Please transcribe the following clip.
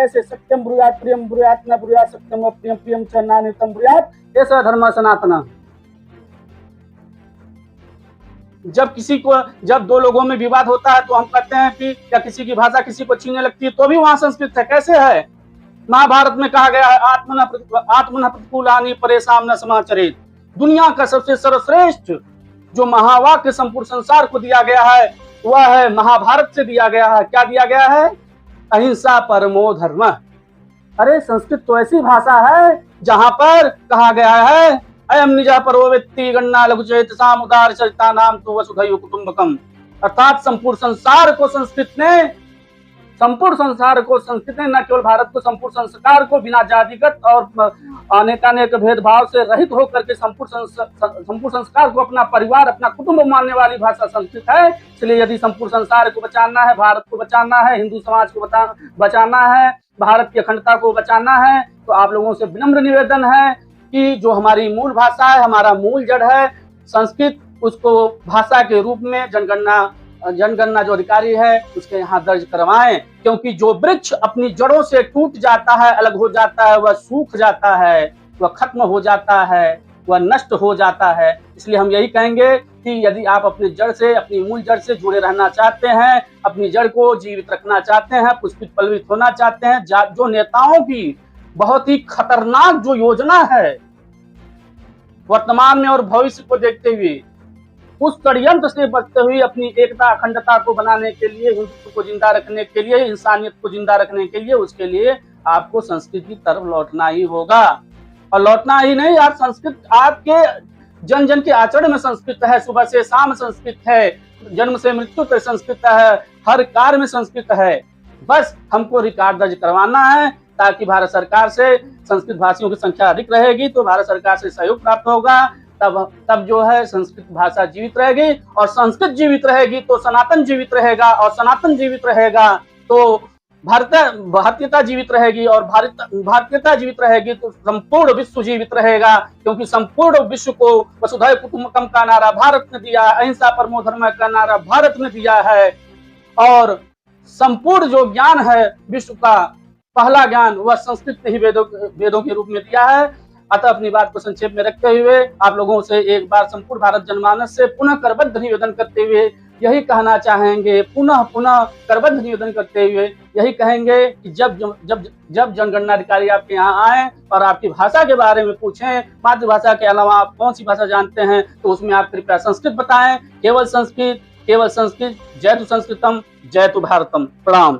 कैसे सत्यम ब्रूयात प्रियम ब्रूयात न ब्रूयात सत्यम प्रियम प्रियम च नान्यतम ब्रूयात ऐसा धर्म सनातना। जब दो लोगों में विवाद होता है तो हम कहते हैं कि क्या किसी की भाषा किसी को छीनने लगती है तो भी वहां संस्कृत है। कैसे है? महाभारत में कहा गया है आत्मन प्रतिकूलानि परेशान न समाचरित। दुनिया का सबसे सर्वश्रेष्ठ जो महावाक्य संपूर्ण संसार को दिया गया है वह है महाभारत से दिया गया है। क्या दिया गया है? अहिंसा परमो धर्म। अरे संस्कृत तो ऐसी भाषा है जहां पर कहा गया है अयम निजा परोवेत्ति गन्ना लघुचेत सामुदार चरिता नाम तो वसुधैव कुटुंबकम। अर्थात संपूर्ण संसार को संस्कृत ने न केवल भारत को, संपूर्ण संस्कार को बिना जातिगत और अनेकानेक भेदभाव से रहित होकर के संपूर्ण संस्कार को अपना परिवार अपना कुटुंब मानने वाली भाषा संस्कृत है। इसलिए यदि संपूर्ण संसार को बचाना है, भारत को बचाना है, हिंदू समाज को बचाना है, भारत की अखंडता को बचाना है तो आप लोगों से विनम्र निवेदन है कि जो हमारी मूल भाषा है, हमारा मूल जड़ है संस्कृत, उसको भाषा के रूप में जनगणना जो अधिकारी है उसके यहाँ दर्ज करवाएं। क्योंकि जो वृक्ष अपनी जड़ों से टूट जाता है, अलग हो जाता है, वह सूख जाता है, वह खत्म हो जाता है, वह नष्ट हो जाता है। इसलिए हम यही कहेंगे कि यदि आप अपनी जड़ से, अपनी मूल जड़ से जुड़े रहना चाहते हैं, अपनी जड़ को जीवित रखना चाहते हैं, पुष्पित पल्लवित होना चाहते हैं, जो नेताओं की बहुत ही खतरनाक जो योजना है वर्तमान में और भविष्य को देखते हुए उस षड्यंत्र से बचते हुए अपनी एकता अखंडता को बनाने के लिए, हिंदुत्व को जिंदा रखने के लिए, इंसानियत को जिंदा रखने के लिए, उसके लिए आपको संस्कृत की तरफ लौटना ही होगा। और लौटना ही नहीं यार, संस्कृत आपके जन जन के आचरण में संस्कृत है, सुबह से शाम संस्कृत है, जन्म से मृत्यु तक संस्कृत है, हर कार्य में संस्कृत है। बस हमको रिकॉर्ड दर्ज करवाना है ताकि भारत सरकार से संस्कृत भाषियों की संख्या अधिक रहेगी तो भारत सरकार से सहयोग प्राप्त होगा। तब जो है संस्कृत भाषा जीवित रहेगी और संस्कृत जीवित रहेगी तो सनातन जीवित रहेगा और सनातन जीवित रहेगा तो भारतीयता जीवित रहेगी और भारतीयता जीवित रहेगी तो संपूर्ण विश्व जीवित रहेगा। क्योंकि संपूर्ण विश्व को वसुधैव कुटुंबकम का नारा भारत ने दिया है, अहिंसा परमो धर्म का नारा भारत ने दिया है और संपूर्ण जो ज्ञान है विश्व का पहला ज्ञान वह संस्कृत ने ही वेदों के रूप में दिया है। अतः अपनी बात को संक्षेप में रखते हुए आप लोगों से एक बार संपूर्ण भारत जनमानस से पुनः करबद्ध निवेदन करते हुए यही कहना चाहेंगे, पुनः करबद्ध निवेदन करते हुए यही कहेंगे कि जब जनगणना अधिकारी आपके यहाँ आए और आपकी भाषा के बारे में पूछें, मातृभाषा के अलावा आप कौन सी भाषा जानते हैं तो उसमें आप कृपया संस्कृत बताएं। केवल संस्कृत, जय तु संस्कृतम, जय तु भारतम। प्रणाम।